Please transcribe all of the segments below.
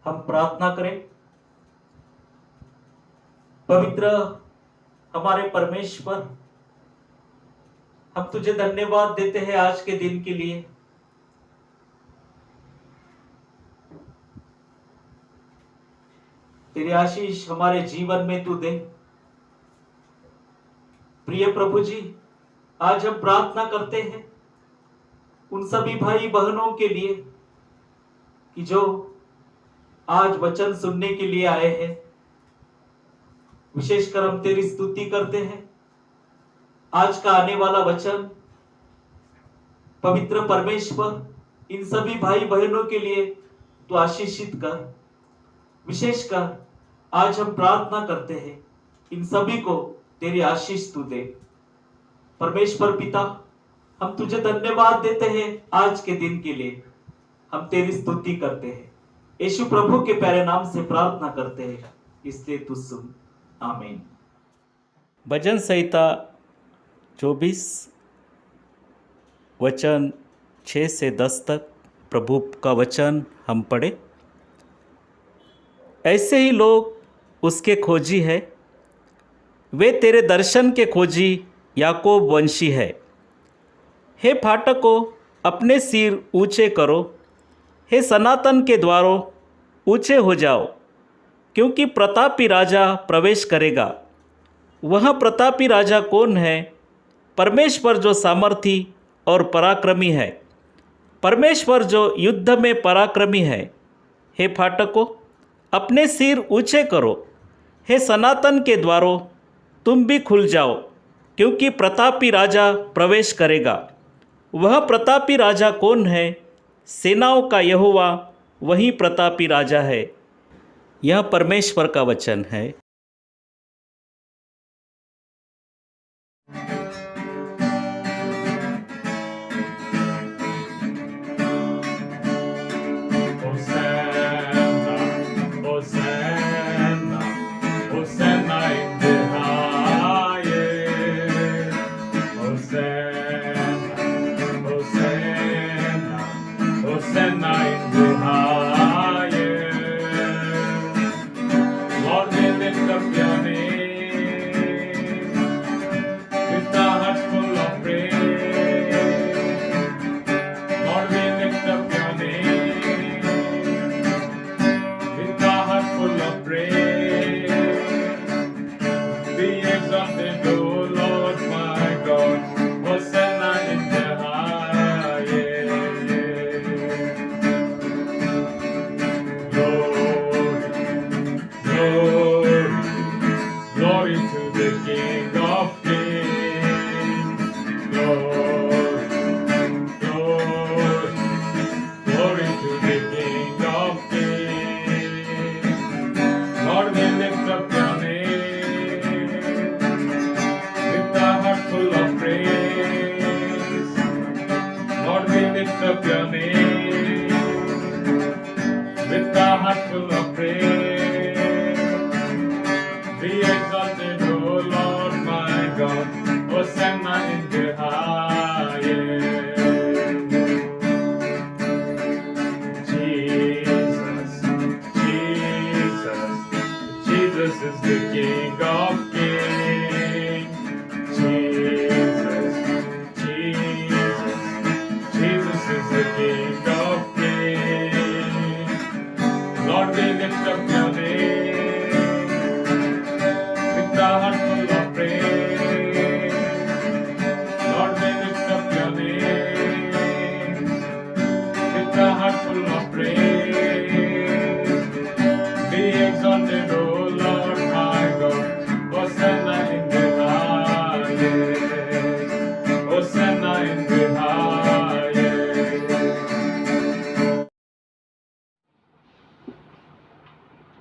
हम प्रार्थना करें। पवित्र हमारे परमेश्वर, हम तुझे धन्यवाद देते हैं आज के दिन के लिए। तेरी आशीष हमारे जीवन में तू दे। प्रिय प्रभु जी, आज हम प्रार्थना करते हैं उन सभी भाई बहनों के लिए कि जो आज वचन सुनने के लिए आए हैं। विशेषकर हम तेरी स्तुति करते हैं। आज का आने वाला वचन पवित्र परमेश्वर इन सभी भाई बहनों के लिए तो आशीषित कर। विशेषकर आज हम प्रार्थना करते हैं इन सभी को तेरी आशीष तू दे। परमेश्वर पिता, हम तुझे धन्यवाद देते हैं आज के दिन के लिए। हम तेरी स्तुति करते हैं। यीशु प्रभु के प्यारे नाम से प्रार्थना करते हैं, इसलिए तू सुन। आमीन। भजन संहिता 24 वचन 6 से 10 तक प्रभु का वचन हम पढ़े। ऐसे ही लोग उसके खोजी है, वे तेरे दर्शन के खोजी याकूब वंशी है। हे फाटकों, अपने सिर ऊंचे करो, हे सनातन के द्वारों ऊंचे हो जाओ, क्योंकि प्रतापी राजा प्रवेश करेगा। वह प्रतापी राजा कौन है? परमेश्वर जो सामर्थी और पराक्रमी है, परमेश्वर जो युद्ध में पराक्रमी है। हे फाटकों, अपने सिर ऊंचे करो, हे सनातन के द्वारों तुम भी खुल जाओ, क्योंकि प्रतापी राजा प्रवेश करेगा। वह प्रतापी राजा कौन है? सेनाओं का यहोवा वही प्रतापी राजा है। यह परमेश्वर का वचन है।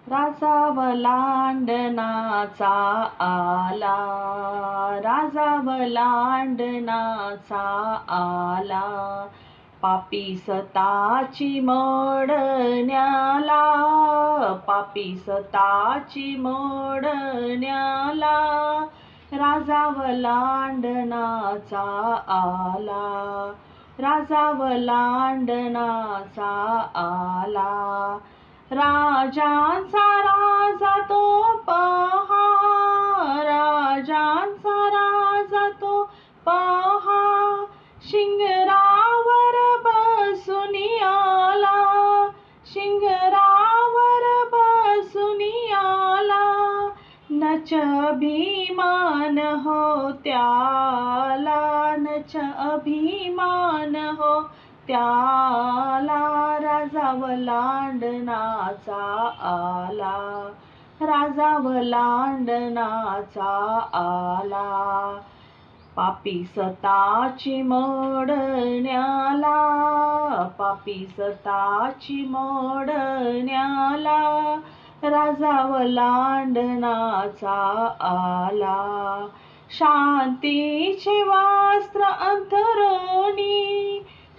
राजा वलांडनाचा आला, राजा वलांडनाचा आला, पापी सताची मडण्याला, पापी सताची मडण्याला, राजा वलांडनाचा आला, राजा वलांडनाचा आला, राजांचा राजा तो पहा, राजांचा राजा तो पहा, शिंगरावर बसुनी आला, शिंगरावर बसुनी आला, नच अभिमान हो त्याला, नच अभिमान हो त्याला, राजा वलांडनाचा आला, राजा वलांडनाचा आला, पापी सताची मोडण्याला, पापी सताची मोडण्याला, राजा वलांडनाचा आला, शांतीचे वस्त्र अंतरोणी,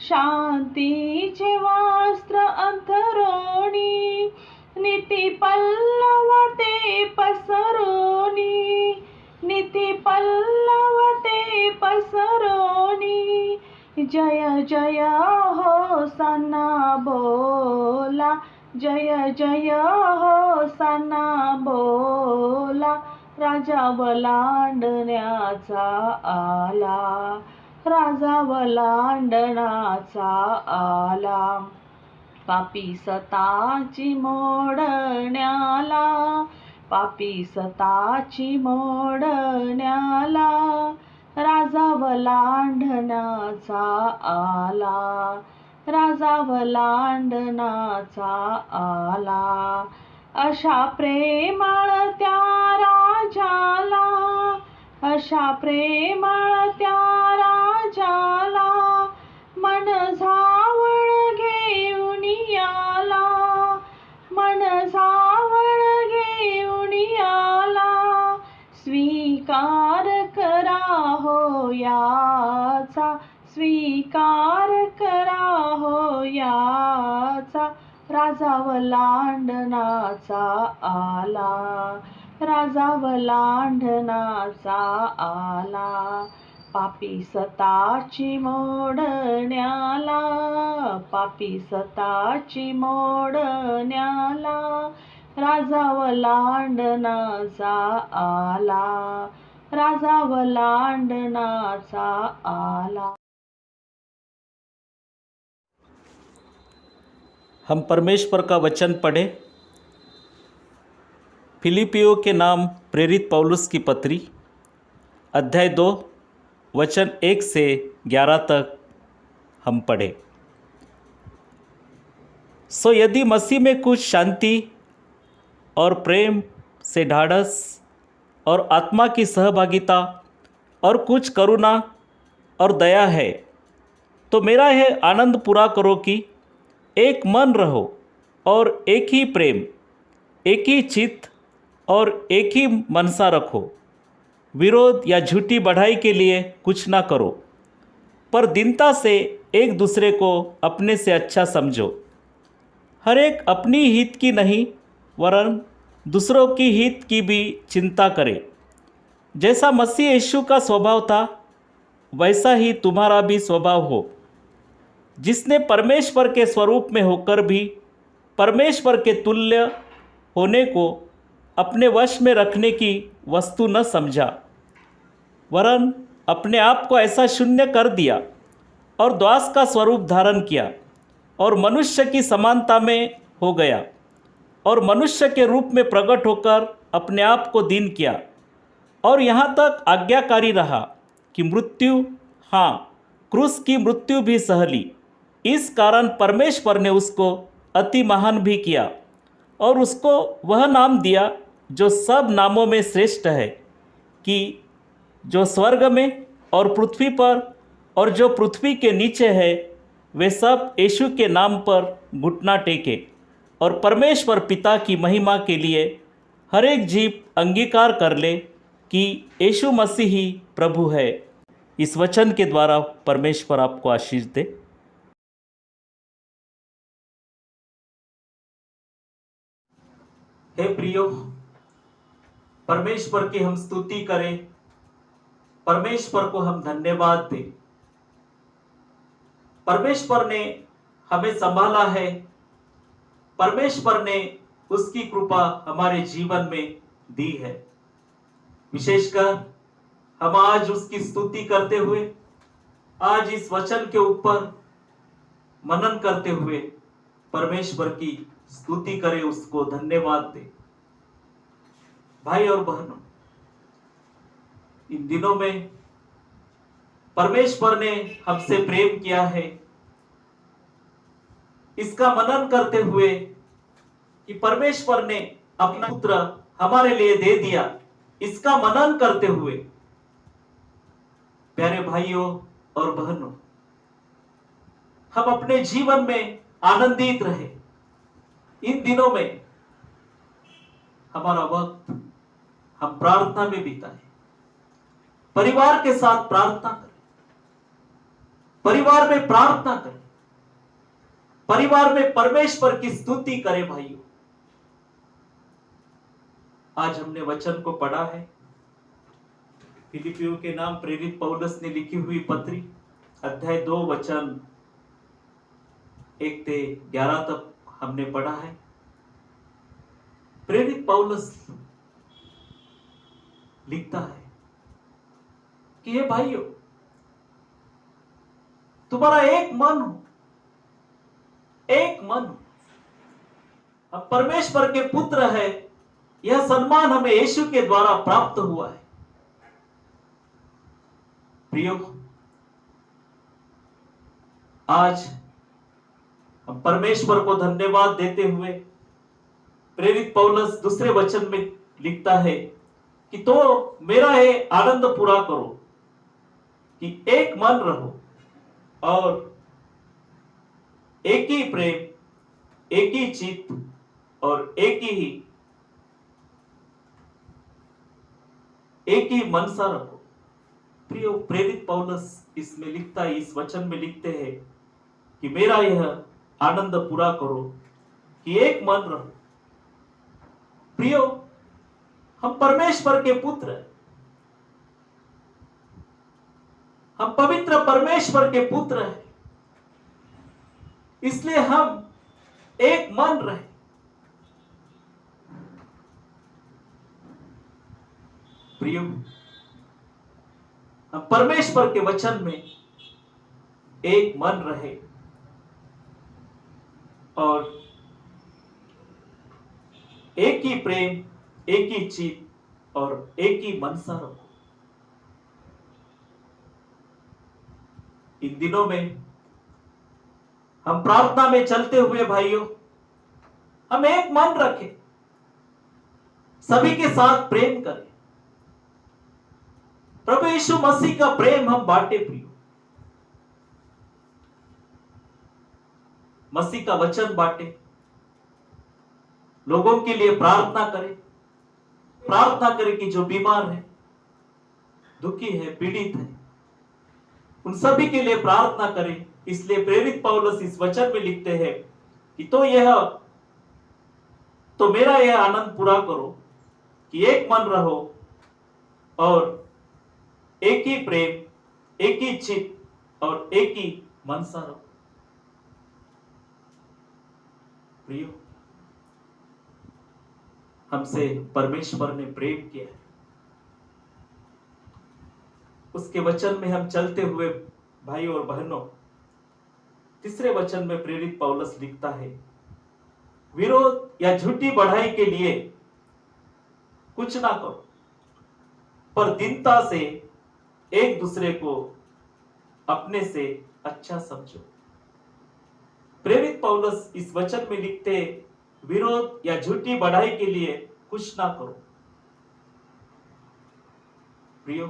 शांतीचे वस्त्र अंतरोणी, नीती पल्लव ते पसरोनी, नीती पल्लव ते पसरोनी, जय जय हो सन्ना बोला, जय जय हो सन्ना बोला, राजा वलांडण्याचा आला, राजा वलांडनाचा आला, पापी सताची मोडण्याला, पापी सताची मोडण्याला, राजा वलांडनाचा आला, राजा वलांडनाचा आला, अशा प्रेमळ त्या राजाला, अशा प्रेमळ त्या राजाला, मन झावळ घेऊन आला, मन झावळ घेऊन आला, स्वीकार करा हो याचा, स्वीकार करा हो याचा, राजा वलांडनाचा आला, राजा वलांडनाचा आला, पापी सताची मोडण्याला, पापी सताची मोडण्याला, राजा वलांडनाचा आला, राजा वलांडनाचा आला। हम परमेश्वर का वचन पढ़े। फिलिपियों के नाम प्रेरित पौलुस की पत्री, अध्याय 2 वचन 1 से 11 तक हम पढ़े। सो यदि मसीह में कुछ शांति और प्रेम से ढाढ़स और आत्मा की सहभागिता और कुछ करुणा और दया है, तो मेरा यह आनंद पूरा करो कि एक मन रहो और एक ही प्रेम, एक ही चित्त और एक ही मनसा रखो। विरोध या झूठी बढ़ाई के लिए कुछ ना करो, पर दीनता से एक दूसरे को अपने से अच्छा समझो। हर एक अपनी हित की नहीं वरन दूसरों की हित की भी चिंता करे। जैसा मसीह यीशु का स्वभाव था वैसा ही तुम्हारा भी स्वभाव हो, जिसने परमेश्वर के स्वरूप में होकर भी परमेश्वर के तुल्य होने को अपने वश में रखने की वस्तु न समझा, वरन अपने आप को ऐसा शून्य कर दिया और दास का स्वरूप धारण किया और मनुष्य की समानता में हो गया और मनुष्य के रूप में प्रकट होकर अपने आप को दीन किया और यहाँ तक आज्ञाकारी रहा कि मृत्यु, हाँ, क्रूस की मृत्यु भी सहली। इस कारण परमेश्वर ने उसको अति महान भी किया और उसको वह नाम दिया जो सब नामों में श्रेष्ठ है, कि जो स्वर्ग में और पृथ्वी पर और जो पृथ्वी के नीचे है वे सब यीशु के नाम पर घुटना टेके और परमेश्वर पिता की महिमा के लिए हर एक जीव अंगीकार कर ले कि यीशु मसीह ही प्रभु है। इस वचन के द्वारा परमेश्वर आपको आशीष दे। हे प्रियो, परमेश्वर की हम स्तुति करें, परमेश्वर को हम धन्यवाद दें। परमेश्वर ने हमें संभाला है, परमेश्वर ने उसकी कृपा हमारे जीवन में दी है। विशेषकर हम आज उसकी स्तुति करते हुए, आज इस वचन के ऊपर मनन करते हुए परमेश्वर की स्तुति करें, उसको धन्यवाद दें। भाई और बहनों, इन दिनों में परमेश्वर ने हमसे प्रेम किया है, इसका मनन करते हुए कि परमेश्वर ने अपना पुत्र हमारे लिए दे दिया, इसका मनन करते हुए प्यारे भाइयों और बहनों, हम अपने जीवन में आनंदित रहे। इन दिनों में हमारा वक्त हम प्रार्थना में बिताएं, परिवार के साथ प्रार्थना करें, परिवार में प्रार्थना करें, परिवार में परमेश्वर की स्तुति करें। भाइयों, आज हमने वचन को पढ़ा है, फिलिपियों के नाम प्रेरित पौलुस ने लिखी हुई पत्री, अध्याय 2 वचन 1 से 11 तक हमने पढ़ा है। प्रेरित पौलुस लिखता है कि हे भाइयों, तुम्हारा एक मन हो, एक मन हो। हम परमेश्वर के पुत्र है, यह सम्मान हमें यीशु के द्वारा प्राप्त हुआ है। प्रियो, आज हम परमेश्वर को धन्यवाद देते हुए प्रेरित पौलुस दूसरे वचन में लिखता है कि तो मेरा ये आनंद पूरा करो कि एक मन रहो और एक ही प्रेम, एक ही चित्त और एक ही मनसा रखो। प्रियो, प्रेरित पौलुस इसमें लिखता है, इस वचन में लिखते हैं कि मेरा यह आनंद पूरा करो कि एक मन रहो। प्रियो, हम परमेश्वर के पुत्र हैं, हम पवित्र परमेश्वर के पुत्र हैं, इसलिए हम एक मन रहे। प्रियो, हम परमेश्वर के वचन में एक मन रहे और एक ही प्रेम, एक ही चित्त और एक ही मनसा रखो। इन दिनों में हम प्रार्थना में चलते हुए भाइयों, हम एक मन रखें, सभी के साथ प्रेम करें। प्रभु यीशु मसीह का प्रेम हम बांटे। प्रियो, मसीह का वचन बांटे, लोगों के लिए प्रार्थना करें, प्रार्थना करें कि जो बीमार है, दुखी है, पीड़ित है, उन सभी के लिए प्रार्थना करें। इसलिए प्रेरित पौलुस इस वचन में लिखते हैं कि तो मेरा यह आनंद पूरा करो कि एक मन रहो और एक ही प्रेम, एक ही चित्त और एक ही मनसा रहो। प्रियो, हमसे परमेश्वर ने प्रेम किया है, उसके वचन में हम चलते हुए भाई और बहनों, तीसरे वचन में प्रेरित पौलुस लिखता है, विरोध या झूठी बढ़ाई के लिए कुछ ना करो, पर दीनता से एक दूसरे को अपने से अच्छा समझो। प्रेरित पौलुस इस वचन में लिखते, विरोध या झूठी बढ़ाई के लिए कुछ ना करो। प्रियो,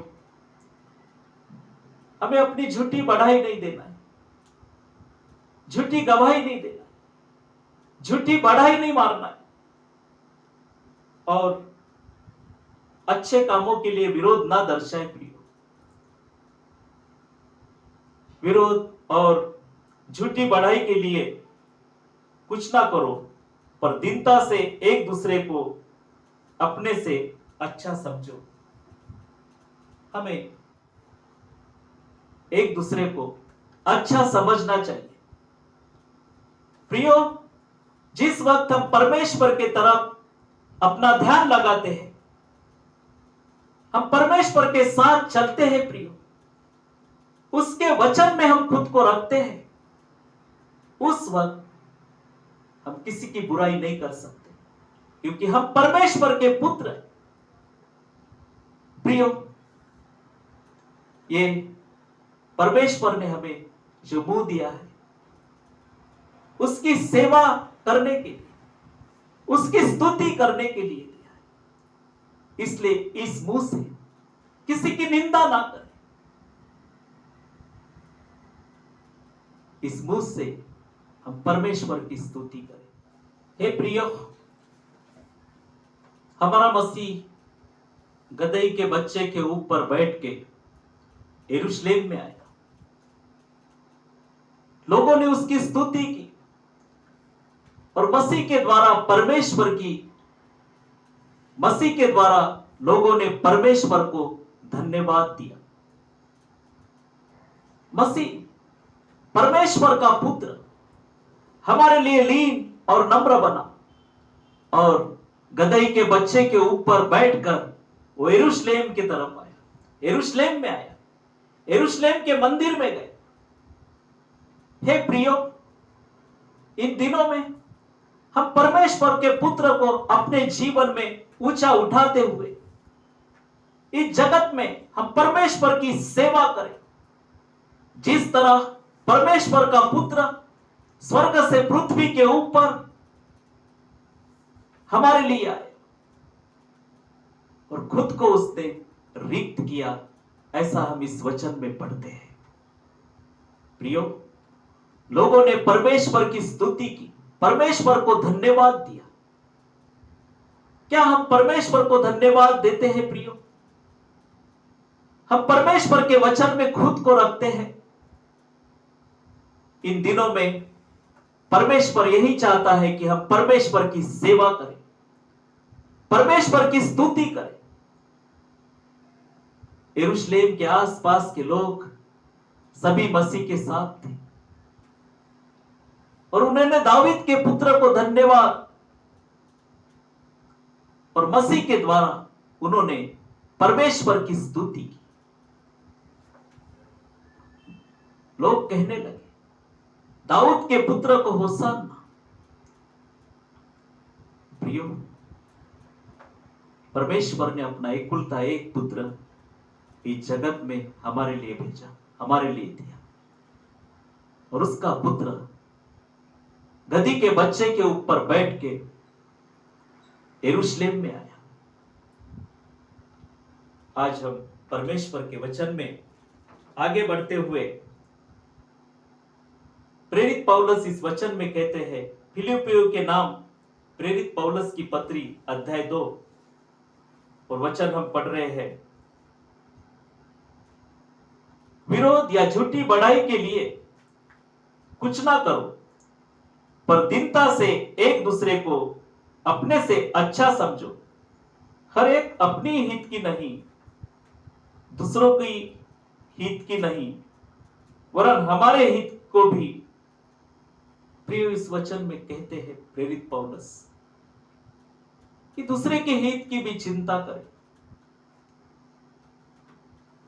हमें अपनी झूठी बढ़ाई नहीं देना है, झूठी गवाही नहीं देना है, झूठी बढ़ाई नहीं मारना है और अच्छे कामों के लिए विरोध ना दर्शाए। प्रियो, विरोध और झूठी बढ़ाई के लिए कुछ ना करो, पर दीनता से एक दूसरे को अपने से अच्छा समझो। हमें एक दूसरे को अच्छा समझना चाहिए। प्रियो, जिस वक्त हम परमेश्वर के तरफ अपना ध्यान लगाते हैं, हम परमेश्वर के साथ चलते हैं प्रियो, उसके वचन में हम खुद को रखते हैं, उस वक्त हम किसी की बुराई नहीं कर सकते, क्योंकि हम परमेश्वर के पुत्र हैं। प्रियो, ये परमेश्वर ने हमें जो मुंह दिया है, उसकी सेवा करने के लिए, उसकी स्तुति करने के लिए दिया है। इसलिए इस मुंह से किसी की निंदा ना करें, इस मुंह से हम परमेश्वर की स्तुति करें। हे प्रियो, हमारा मसीह गदही के बच्चे के ऊपर बैठ के यरूशलेम में आया। लोगों ने उसकी स्तुति की और मसीह के द्वारा लोगों ने परमेश्वर को धन्यवाद दिया। मसीह परमेश्वर का पुत्र हमारे लिए लीन और नम्र बना और गदही के बच्चे के ऊपर बैठकर वो यरूशलेम की तरफ आया, यरूशलेम में आया, यरूशलेम के मंदिर में गए। हे प्रियो, इन दिनों में हम परमेश्वर के पुत्र को अपने जीवन में ऊंचा उठाते हुए इस जगत में हम परमेश्वर की सेवा करें। जिस तरह परमेश्वर का पुत्र स्वर्ग से पृथ्वी के ऊपर हमारे लिए आए और खुद को उसने रिक्त किया, ऐसा हम इस वचन में पढ़ते हैं। प्रियो, लोगों ने परमेश्वर की स्तुति की, परमेश्वर को धन्यवाद दिया। क्या हम परमेश्वर को धन्यवाद देते हैं प्रियो? हम परमेश्वर के वचन में खुद को रखते हैं। इन दिनों में परमेश्वर यही चाहता है कि हम परमेश्वर की सेवा करें, परमेश्वर की स्तुति करें। यरूशलेम के आसपास के लोग सभी मसीह के साथ थे और उन्होंने दाऊद के पुत्र को धन्यवाद और मसीह के द्वारा उन्होंने परमेश्वर की स्तुति की। लोग कहने लगे, दाऊद के पुत्र को होशाना। प्रियो, परमेश्वर ने अपना एकलौता एक पुत्र इस जगत में हमारे लिए भेजा, हमारे लिए दिया, और उसका पुत्र गदही के बच्चे के ऊपर बैठ के यरूशलेम में आया। आज हम परमेश्वर के वचन में आगे बढ़ते हुए प्रेरित पौलुस इस वचन में कहते हैं, फिलिप्पियों के नाम प्रेरित पौलुस की पत्री अध्याय 2 और वचन हम पढ़ रहे हैं। विरोध या झूठी बढ़ाई के लिए कुछ ना करो, पर दीनता से एक दूसरे को अपने से अच्छा समझो। हर एक अपनी हित की नहीं, दूसरों की हित की नहीं, वरन हमारे हित को भी। प्रिय, इस वचन में कहते हैं प्रेरित पौलुस कि दूसरे के हित की भी चिंता करें।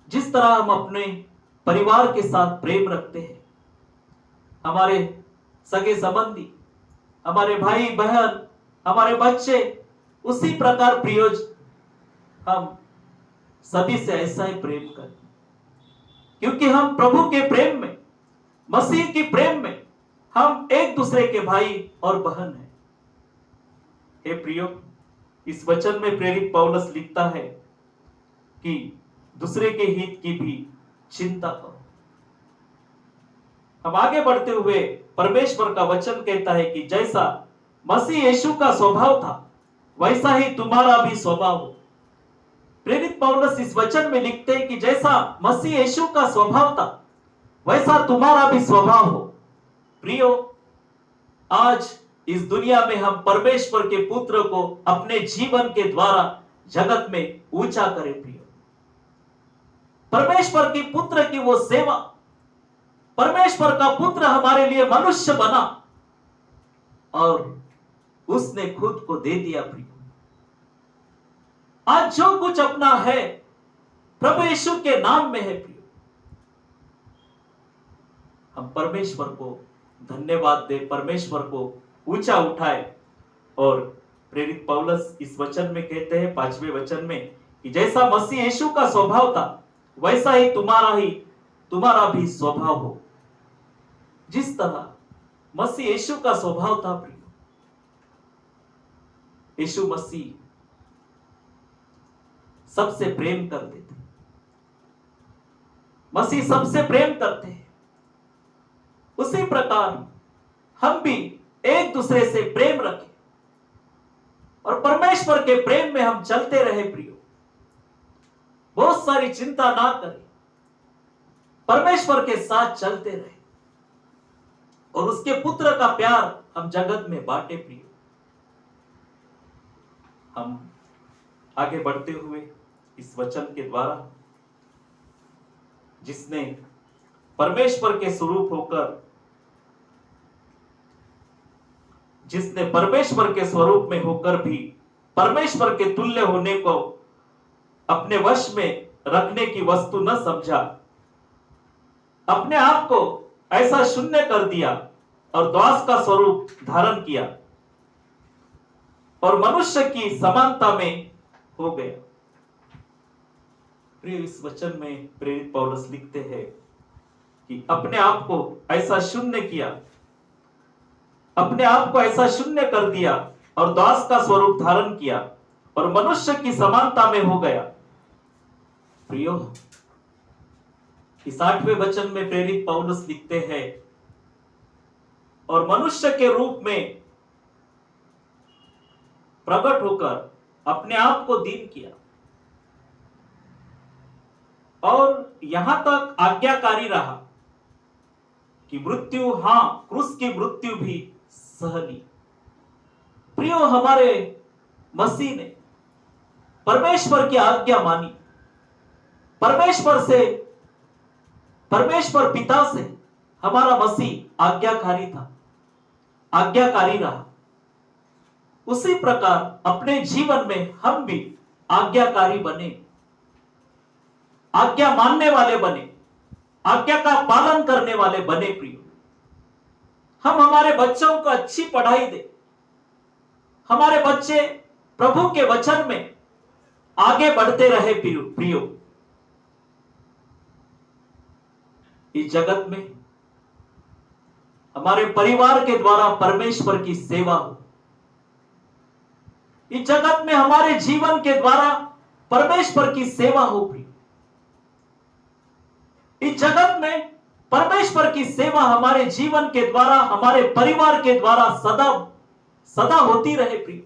जिस तरह हम अपने परिवार के साथ प्रेम रखते हैं, हमारे सगे संबंधी, हमारे भाई बहन, हमारे बच्चे, उसी प्रकार प्रियोज हम सभी से ऐसा ही प्रेम करें, क्योंकि हम प्रभु के प्रेम में, मसीह की प्रेम में हम एक दूसरे के भाई और बहन हैं। हे प्रियो, इस वचन में प्रेरित पौलुस लिखता है कि दूसरे के हित की भी चिंता करो। हम आगे बढ़ते हुए परमेश्वर का वचन कहता है कि जैसा मसीह यीशु का स्वभाव था वैसा ही तुम्हारा भी स्वभाव हो। प्रेरित पौलुस इस वचन में लिखते हैं कि जैसा मसीह यीशु का स्वभाव था वैसा तुम्हारा भी स्वभाव हो। प्रियो, आज इस दुनिया में हम परमेश्वर के पुत्र को अपने जीवन के द्वारा जगत में ऊंचा करें। प्रियो, परमेश्वर की पुत्र की वो सेवा, परमेश्वर का पुत्र हमारे लिए मनुष्य बना और उसने खुद को दे दिया प्रियो। आज जो कुछ अपना है प्रभु यीशु के नाम में है प्रियो। हम परमेश्वर को धन्यवाद दे, परमेश्वर को ऊंचा उठाए। और प्रेरित पौलुस इस वचन में कहते हैं 5वें वचन में कि जैसा मसीह यीशु का स्वभाव था वैसा ही तुम्हारा भी स्वभाव हो। जिस तरह मसीह यीशु का स्वभाव था प्रियो, यीशु मसीह सबसे प्रेम करते थे, मसीह सबसे प्रेम करते हैं। उसी प्रकार हम भी एक दूसरे से प्रेम रखें और परमेश्वर के प्रेम में हम चलते रहे प्रियो। बहुत सारी चिंता ना करें, परमेश्वर के साथ चलते रहे और उसके पुत्र का प्यार हम जगत में बांटे प्रियो। हम आगे बढ़ते हुए इस वचन के द्वारा, जिसने परमेश्वर के स्वरूप होकर, जिसने परमेश्वर के स्वरूप में होकर भी परमेश्वर के तुल्य होने को अपने वश में रखने की वस्तु न समझा, अपने आप को ऐसा शून्य कर दिया और दास का स्वरूप धारण किया और मनुष्य की समानता में हो गया। प्रिय, इस वचन में प्रेरित पौलुस लिखते हैं कि अपने आप को ऐसा शून्य किया, अपने आप को ऐसा शून्य कर दिया और दास का स्वरूप धारण किया और मनुष्य की समानता में हो गया। प्रियो, इस 8वें वचन में प्रेरित पौलुस लिखते हैं और मनुष्य के रूप में प्रकट होकर अपने आप को दीन किया और यहां तक आज्ञाकारी रहा कि मृत्यु, हां, क्रूस की मृत्यु भी सहनी। प्रियो, हमारे मसीह ने परमेश्वर की आज्ञा मानी, परमेश्वर पिता से हमारा मसीह आज्ञाकारी था, आज्ञाकारी रहा। उसी प्रकार अपने जीवन में हम भी आज्ञाकारी बने, आज्ञा मानने वाले बने, आज्ञा का पालन करने वाले बने प्रियो। हम हमारे बच्चों को अच्छी पढ़ाई दे, हमारे बच्चे प्रभु के वचन में आगे बढ़ते रहे प्रियो। इस जगत में हमारे परिवार के द्वारा परमेश्वर की सेवा हो, इस जगत में हमारे जीवन के द्वारा परमेश्वर की सेवा हो प्रियो। इस जगत में परमेश्वर की सेवा हमारे जीवन के द्वारा, हमारे परिवार के द्वारा सदा होती रहे प्रियो।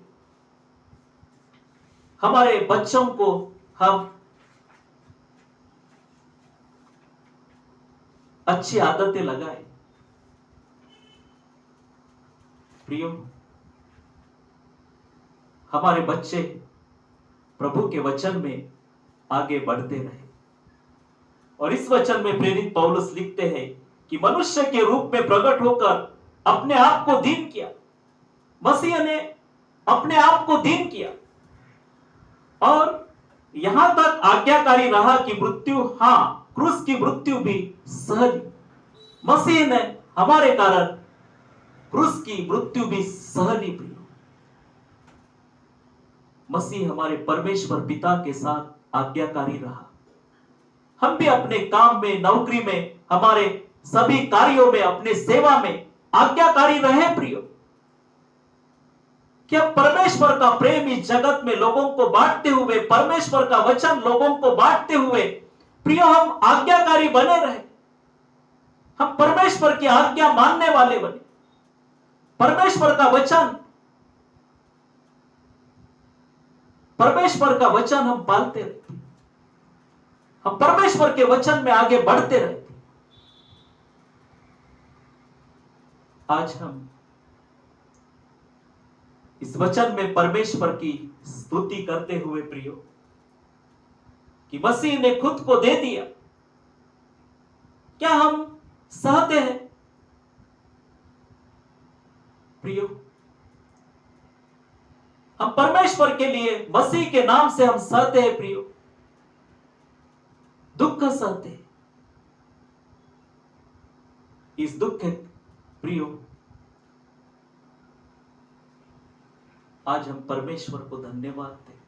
हमारे बच्चों को हम अच्छी आदतें लगाए प्रियो। हमारे बच्चे प्रभु के वचन में आगे बढ़ते रहे। और इस वचन में प्रेरित पौलुस लिखते हैं कि मनुष्य के रूप में प्रकट होकर अपने आप को दीन किया। मसीह ने अपने आप को दीन किया और यहां तक आज्ञाकारी रहा कि मृत्यु, हां, क्रूस की मृत्यु भी सहनी। मसीह ने हमारे कारण क्रूस की मृत्यु भी सहनी प्रियो। मसीह हमारे परमेश्वर पिता के साथ आज्ञाकारी रहा। हम भी अपने काम में, नौकरी में, हमारे सभी कार्यों में, अपने सेवा में आज्ञाकारी रहे प्रियो। क्या परमेश्वर का प्रेम इस जगत में लोगों को बांटते हुए, परमेश्वर का वचन लोगों को बांटते हुए प्रियो हम आज्ञाकारी बने रहे। हम परमेश्वर की आज्ञा मानने वाले बने, परमेश्वर का वचन हम पालते रहते, हम परमेश्वर के वचन में आगे बढ़ते रहते। आज हम इस वचन में परमेश्वर की स्तुति करते हुए प्रियो कि मसीह ने खुद को दे दिया, क्या हम सहते हैं प्रियो? हम परमेश्वर के लिए मसीह के नाम से हम सहते हैं प्रियो, दुख सहते हैं। इस दुख के प्रियो आज हम परमेश्वर को धन्यवाद दें।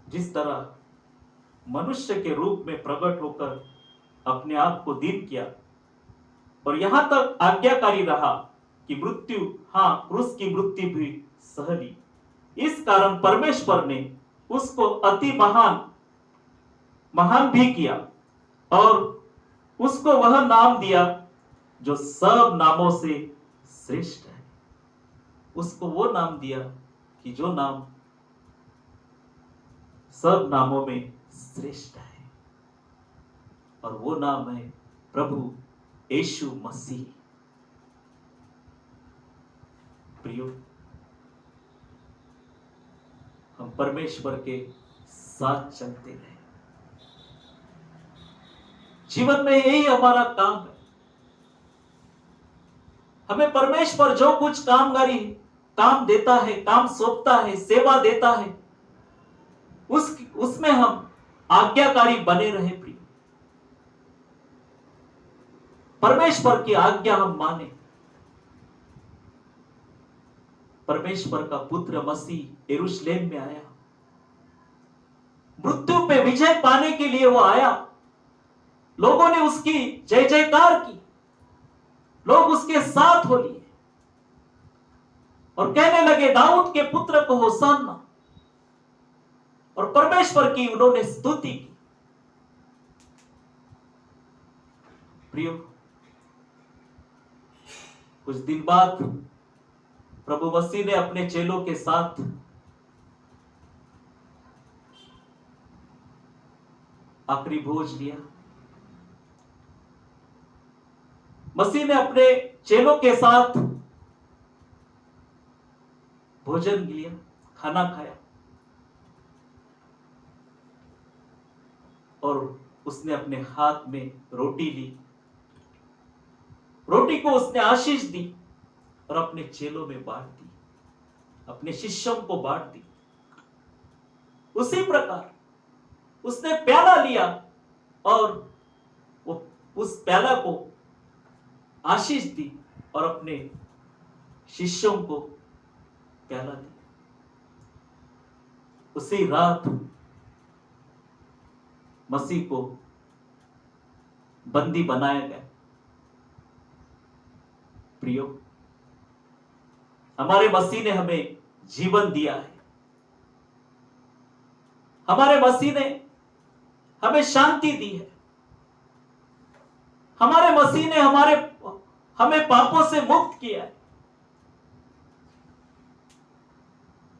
जिस तरह मनुष्य के रूप में प्रकट होकर अपने आप को दीन किया और यहां तक आज्ञाकारी रहा कि मृत्यु, हां क्रूस की मृत्यु भी सह ली। इस कारण परमेश्वर ने उसको अति महान भी किया और उसको वह नाम दिया जो सब नामों से श्रेष्ठ है। उसको वो नाम दिया कि जो नाम सब नामों में श्रेष्ठ है, और वो नाम है प्रभु यीशु मसीह। प्रियो, हम परमेश्वर के साथ चलते रहे। जीवन में यही हमारा काम है। हमें परमेश्वर जो कुछ काम देता है, काम सौंपता है, सेवा देता है, उसमें हम आज्ञाकारी बने रहे प्रिय। परमेश्वर की आज्ञा हम माने। परमेश्वर का पुत्र मसीह यरूशलेम में आया, मृत्यु पे विजय पाने के लिए वो आया। लोगों ने उसकी जय जयकार की, लोग उसके साथ हो लिए और कहने लगे दाऊद के पुत्र को होशाना, और परमेश्वर की उन्होंने स्तुति की। प्रियो, कुछ दिन बाद प्रभु मसीह ने अपने चेलों के साथ आखिरी भोज लिया। मसीह ने अपने चेलों के साथ भोजन लिया, खाना खाया, और उसने अपने हाथ में रोटी ली। रोटी को उसने आशीष दी और अपने चेलों में बांट दी, अपने शिष्यों को बांट दी। उसी प्रकार उसने प्याला लिया और वो उस प्याला को आशीष दी और अपने शिष्यों को प्याला दी। उसी रात मसीह को बंदी बनाया गया। प्रियो, हमारे मसीह ने हमें जीवन दिया है। हमारे मसीह ने हमें शांति दी है। हमारे मसीह ने हमें पापों से मुक्त किया है,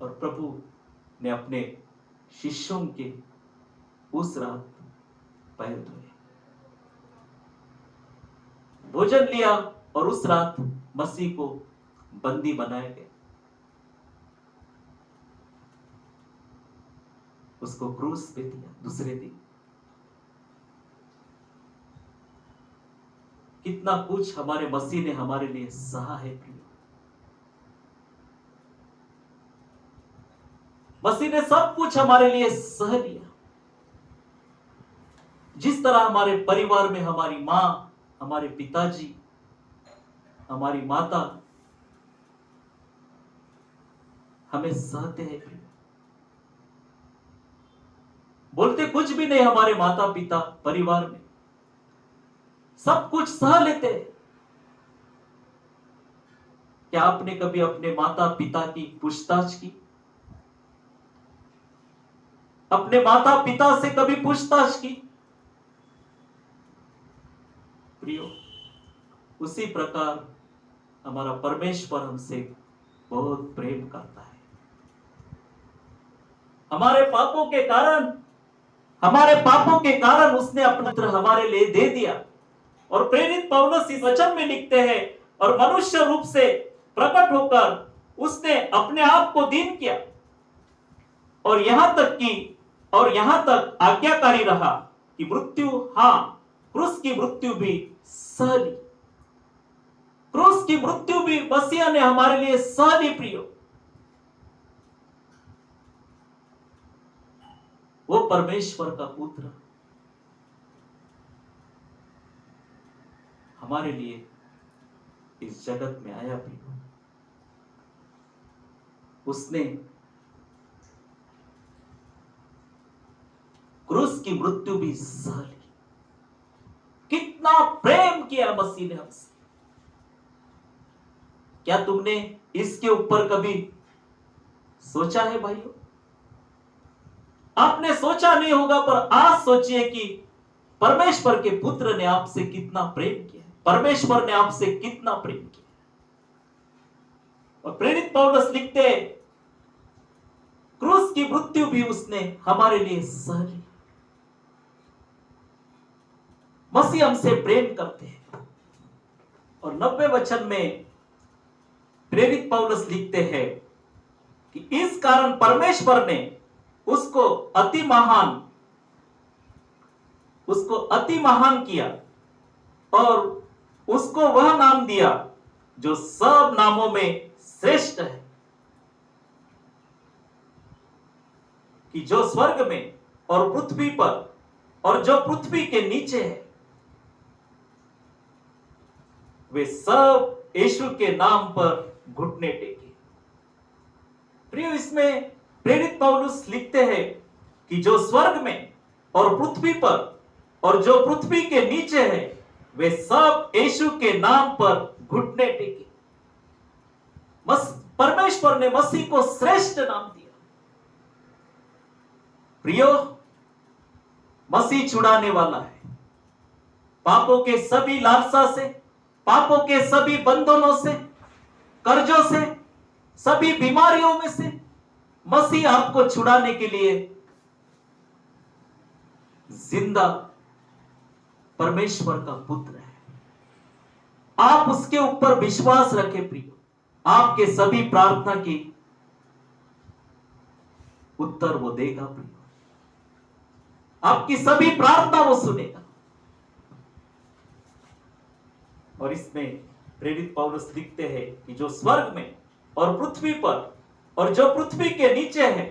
और प्रभु ने अपने शिष्यों के उस रात पैर धोए, भोजन लिया, और उस रात मसीह को बंदी बनाया गया। उसको क्रूस पे दिया दूसरे दिन। कितना कुछ हमारे मसीह ने हमारे लिए सहा है प्रिय। मसीह ने सब कुछ हमारे लिए सह लिया। जिस तरह हमारे परिवार में हमारी मां, हमारे पिताजी, हमारी माता हमें सहते हैं प्रिय। बोलते कुछ भी नहीं हमारे माता पिता परिवार में, सब कुछ सह लेते हैं। क्या आपने कभी अपने माता पिता की पूछताछ की? अपने माता पिता से कभी पूछताछ की? प्रियो, उसी प्रकार हमारा परमेश्वर हमसे बहुत प्रेम करता है। हमारे पापों के कारण उसने अपना पुत्र हमारे लिए दे दिया। और प्रेरित पौलुस इस वचन में लिखते हैं, और मनुष्य रूप से प्रकट होकर उसने अपने आप को दीन किया, और यहां तक आज्ञाकारी रहा कि मृत्यु, हां क्रूस की मृत्यु भी सह ली। क्रूस की मृत्यु भी मसीह ने हमारे लिए सह ली प्रियो। वो परमेश्वर का पुत्र हमारे लिए इस जगत में आया प्रियो। उसने क्रूस की मृत्यु भी सह ली। कितना प्रेम किया मसीह ने हमसे। क्या तुमने इसके ऊपर कभी सोचा है भाइयों? आपने सोचा नहीं होगा, पर आज सोचिए कि परमेश्वर के पुत्र ने आपसे कितना प्रेम किया, परमेश्वर ने आपसे कितना प्रेम किया। और प्रेरित पौलुस लिखते हैं, क्रूस की मृत्यु भी उसने हमारे लिए सह ली। मसीह हमसे प्रेम करते हैं। और 90 वचन में प्रेरित पौलुस लिखते हैं कि इस कारण परमेश्वर ने उसको अति महान किया और उसको वह नाम दिया जो सब नामों में श्रेष्ठ है, कि जो स्वर्ग में और पृथ्वी पर और जो पृथ्वी के नीचे है, वे सब यीशु के नाम पर घुटने टेके। प्रियो, इसमें प्रेरित पौलुस लिखते हैं कि जो स्वर्ग में और पृथ्वी पर और जो पृथ्वी के नीचे है, वे सब यीशु के नाम पर घुटने टेके। परमेश्वर ने मसीह को श्रेष्ठ नाम दिया। प्रियो, मसीह छुड़ाने वाला है पापों के सभी लालसा से, पापों के सभी बंधनों से, कर्जों से, सभी बीमारियों में से। मसीह आपको छुड़ाने के लिए जिंदा परमेश्वर का पुत्र है। आप उसके ऊपर विश्वास रखें प्रियो, आपके सभी प्रार्थना की उत्तर वो देगा प्रियो। आपकी सभी प्रार्थना वो सुनेगा। और इसमें प्रेरित पौलुस लिखते हैं कि जो स्वर्ग में और पृथ्वी पर और जो पृथ्वी के नीचे है,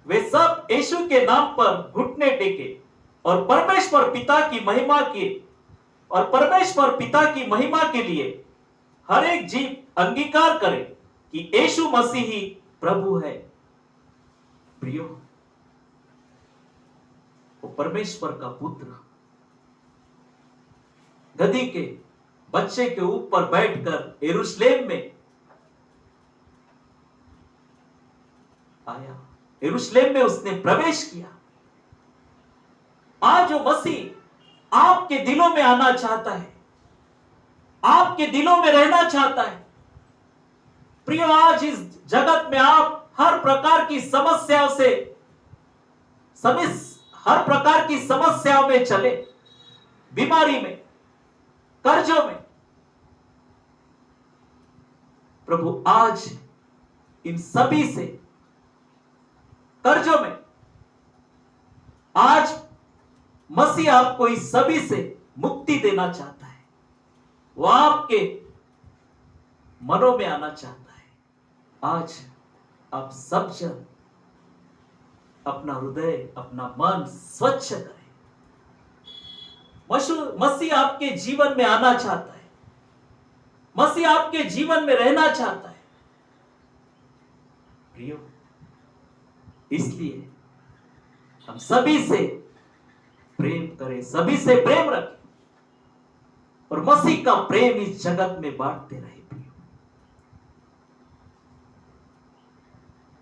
वे सब यीशु के नाम पर घुटने टेके और परमेश्वर पिता की महिमा के लिए हर एक जीव अंगीकार करे कि यीशु मसीह ही प्रभु है। प्रियो, वो परमेश्वर का पुत्र गधी के बच्चे के ऊपर बैठकर यरूशलेम में आया, यरूशलेम में उसने प्रवेश किया। आज वो मसीह आपके दिलों में आना चाहता है, आपके दिलों में रहना चाहता है। प्रियो, आज इस जगत में आप हर प्रकार की समस्याओं से हर प्रकार की समस्याओं में चले, बीमारी में, कर्जों में। प्रभु आज इन सभी से, कर्जों में, आज मसीह आपको इस सभी से मुक्ति देना चाहता है। वो आपके मनों में आना चाहता है। आज आप सब जन अपना हृदय, अपना मन स्वच्छ करें। मसीह आपके जीवन में आना चाहता है, मसीह आपके जीवन में रहना चाहता है। प्रियो, इसलिए हम सभी से प्रेम करें, सभी से प्रेम रखें और मसीह का प्रेम इस जगत में बांटते रहे। प्रियो,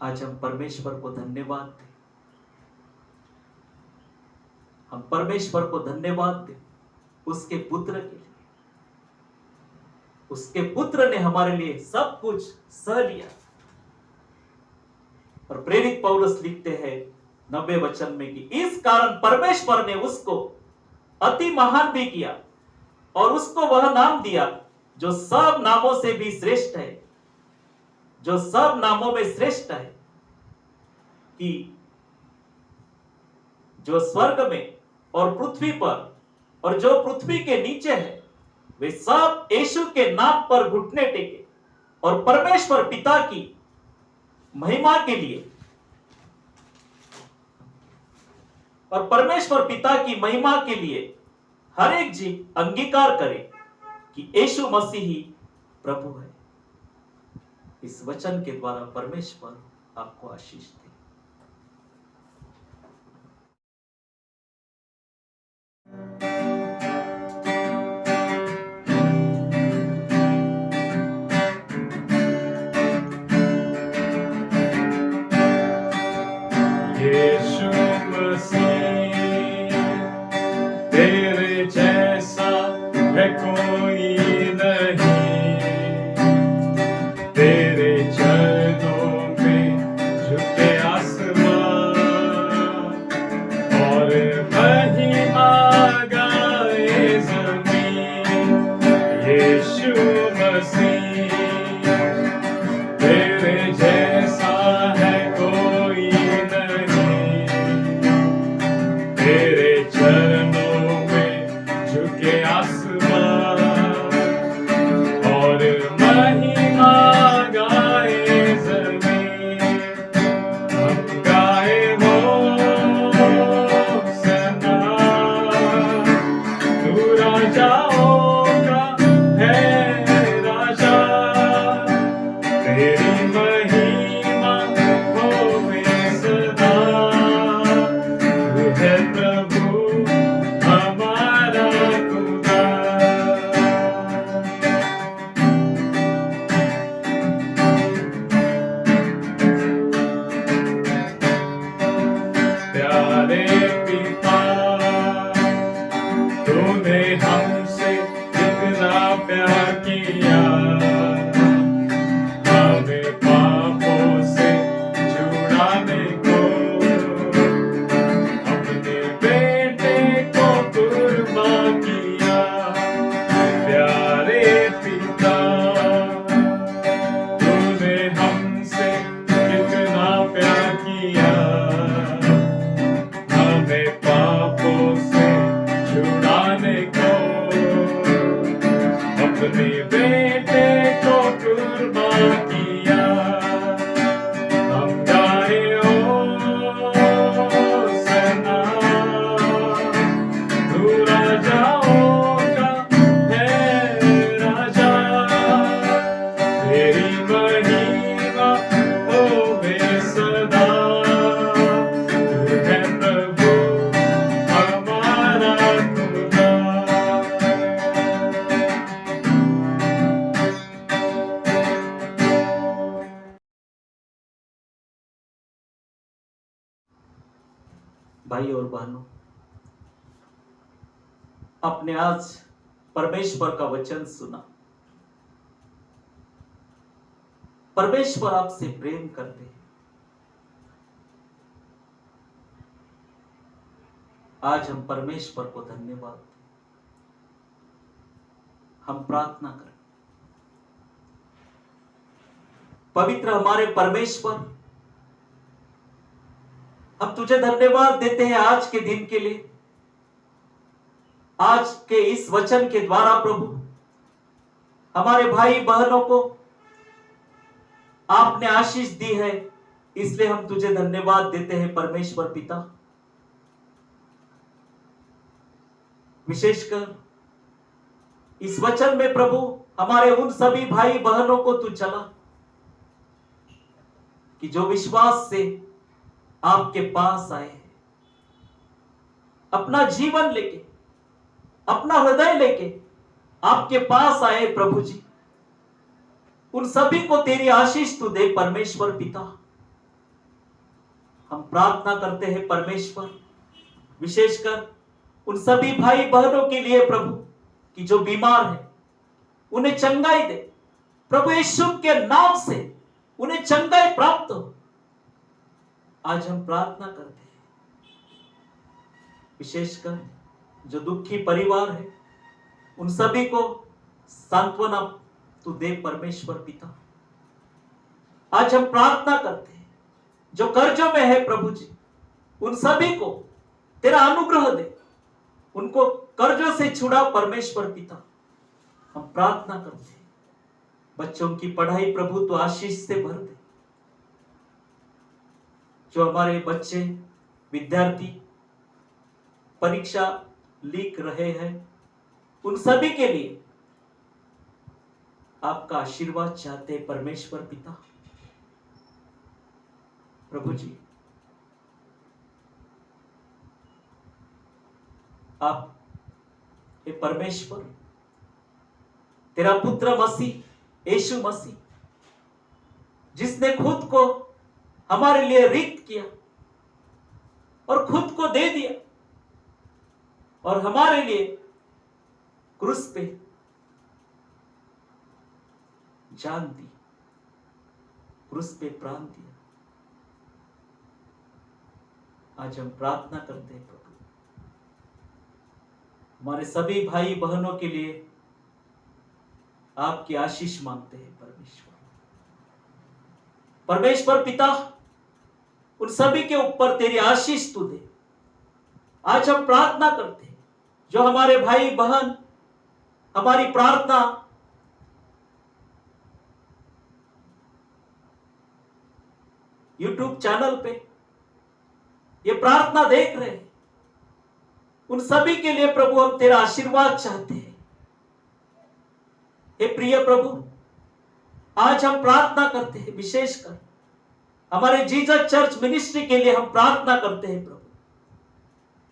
आज हम परमेश्वर को धन्यवाद दें, हम परमेश्वर को धन्यवाद दें उसके पुत्र के लिए। उसके पुत्र ने हमारे लिए सब कुछ सह लिया। और प्रेरित पौलुस लिखते हैं 90 वचन में कि इस कारण परमेश्वर ने उसको अति महान भी किया और उसको वह नाम दिया जो सब नामों से भी श्रेष्ठ है, जो सब नामों में श्रेष्ठ है, कि जो स्वर्ग में और पृथ्वी पर और जो पृथ्वी के नीचे है, वे सब यीशु के नाम पर घुटने टेके और परमेश्वर पिता की महिमा के लिए हर एक जीव अंगीकार करे कि यीशु मसीह ही प्रभु है। इस वचन के द्वारा परमेश्वर आपको आशीष दे। यीशु मसीह तेरे जैसा है कोई नहीं, तेरे चरणों में झुके आसमान और महिमा गाए जमीन। यीशु मसीह तेरे जैसा है कोई नहीं, तेरे चरणों में झुके आसमान और महिमा गाए जमीन। हम गाए होसन्ना, तू राजाओं का है राजा, तेरी महिमा होवे सदा। तू है प्रभु हमारा खुदा। प्यारे पिता, तूने हमसे कितना प्यार किया, हमें पापों से छुड़ाने को अपने बेटे को कुर्बान किया। प्यारे पिता, तूने हमसे कितना प्यार किया, हमें पापों से छुड़ाने को अपने बेटे को कुर्बान किया। हम गाए होसन्ना, तू राजाओं का है राजा, तेरी महिमा होवे सदा। तू है प्रभु हमारा खुदा। भाई और बहनों, आपने आज परमेश्वर का वचन सुना। परमेश्वर आपसे प्रेम करते हैं। आज हम परमेश्वर को धन्यवाद दें। हम प्रार्थना करें। पवित्र हमारे परमेश्वर, हम तुझे धन्यवाद देते हैं आज के दिन के लिए, आज के इस वचन के द्वारा प्रभु हमारे भाई बहनों को आपने आशीष दी है, इसलिए हम तुझे धन्यवाद देते हैं परमेश्वर पिता। विशेषकर इस वचन में प्रभु हमारे उन सभी भाई बहनों को तू चला कि जो विश्वास से आपके पास आए हैं, अपना जीवन लेके, अपना हृदय लेके आपके पास आए प्रभु जी, उन सभी को तेरी आशीष तू दे परमेश्वर पिता। हम प्रार्थना करते हैं परमेश्वर, विशेषकर उन सभी भाई बहनों के लिए प्रभु कि जो बीमार है उन्हें चंगाई दे प्रभु, यीशु के नाम से उन्हें चंगाई प्राप्त हो। आज हम प्रार्थना करते हैं विशेषकर जो दुखी परिवार है उन सभी को सांत्वना तू दे परमेश्वर पिता। आज हम प्रार्थना करते हैं जो कर्जों में है प्रभु जी, उन सभी को तेरा अनुग्रह दे, उनको कर्जों से छुड़ा परमेश्वर पिता। हम प्रार्थना करते हैं, बच्चों की पढ़ाई प्रभु तो आशीष से भर दे। जो हमारे बच्चे विद्यार्थी परीक्षा लिख रहे हैं, उन सभी के लिए आपका आशीर्वाद चाहते हैं परमेश्वर पिता। प्रभु जी, आप हे परमेश्वर, तेरा पुत्र मसीह यीशु मसीह, जिसने खुद को हमारे लिए रिक्त किया और खुद को दे दिया और हमारे लिए क्रूस पे जान दी, क्रूस पे प्राण दिया। आज हम प्रार्थना करते हैं प्रभु, हमारे सभी भाई बहनों के लिए आपकी आशीष मांगते हैं परमेश्वर। परमेश्वर पिता, उन सभी के ऊपर तेरी आशीष तू दे। आज हम प्रार्थना करते हैं, जो हमारे भाई बहन हमारी प्रार्थना यूट्यूब चैनल पे ये प्रार्थना देख रहे हैं, उन सभी के लिए प्रभु हम तेरा आशीर्वाद चाहते हैं। हे प्रिय प्रभु, आज हम प्रार्थना करते हैं, विशेषकर हमारे जीसस चर्च मिनिस्ट्री के लिए हम प्रार्थना करते हैं प्रभु,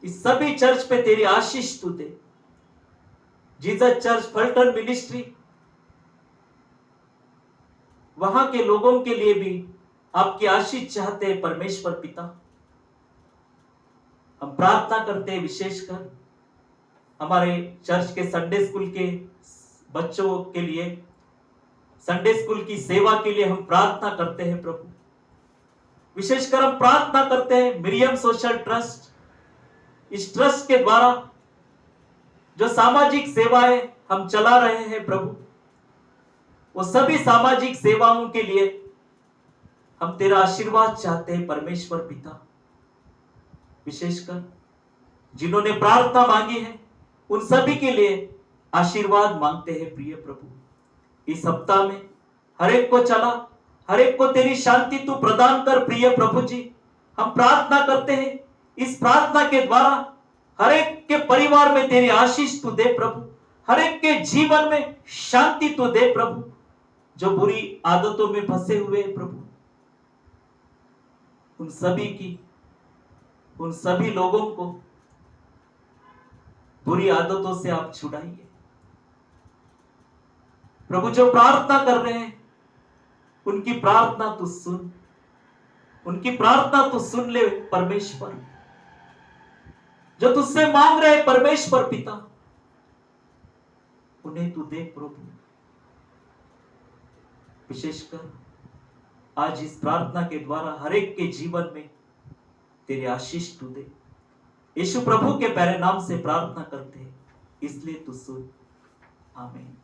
कि सभी चर्च पे तेरी आशीष तू दे। जीसस चर्च फलटन मिनिस्ट्री, वहां के लोगों के लिए भी आपकी आशीष चाहते हैं परमेश्वर पिता। हम प्रार्थना करते हैं विशेषकर हमारे चर्च के संडे स्कूल के बच्चों के लिए, संडे स्कूल की सेवा के लिए हम प्रार्थना करते हैं प्रभु। विशेषकर हम प्रार्थना करते हैं मिरियम सोशल ट्रस्ट, इस ट्रस्ट के द्वारा जो सामाजिक सेवाएं हम चला रहे हैं प्रभु, वो सभी सामाजिक सेवाओं के लिए हम तेरा आशीर्वाद चाहते हैं परमेश्वर पिता। विशेषकर जिन्होंने प्रार्थना मांगी है, उन सभी के लिए आशीर्वाद मांगते हैं प्रिय प्रभु। इस सप्ताह में हर एक को चला, हर एक को तेरी शांति तू प्रदान कर प्रिय प्रभु जी। हम प्रार्थना करते हैं, इस प्रार्थना के द्वारा हर एक के परिवार में तेरी आशीष तू दे प्रभु, हर एक के जीवन में शांति तू दे प्रभु। जो बुरी आदतों में फंसे हुए प्रभु, उन सभी की, उन सभी लोगों को बुरी आदतों से आप छुड़ाइए प्रभु। जो प्रार्थना कर रहे हैं, उनकी प्रार्थना तू सुन, उनकी प्रार्थना तू सुन ले परमेश्वर। जो तुझसे मांग रहे हैं परमेश्वर पिता, उन्हें तू दे प्रभु। विशेषकर आज इस प्रार्थना के द्वारा हर एक के जीवन में तेरी आशीष तू दे। यीशु प्रभु के प्यारे नाम से प्रार्थना करते हैं, इसलिए तू सुन। आमीन।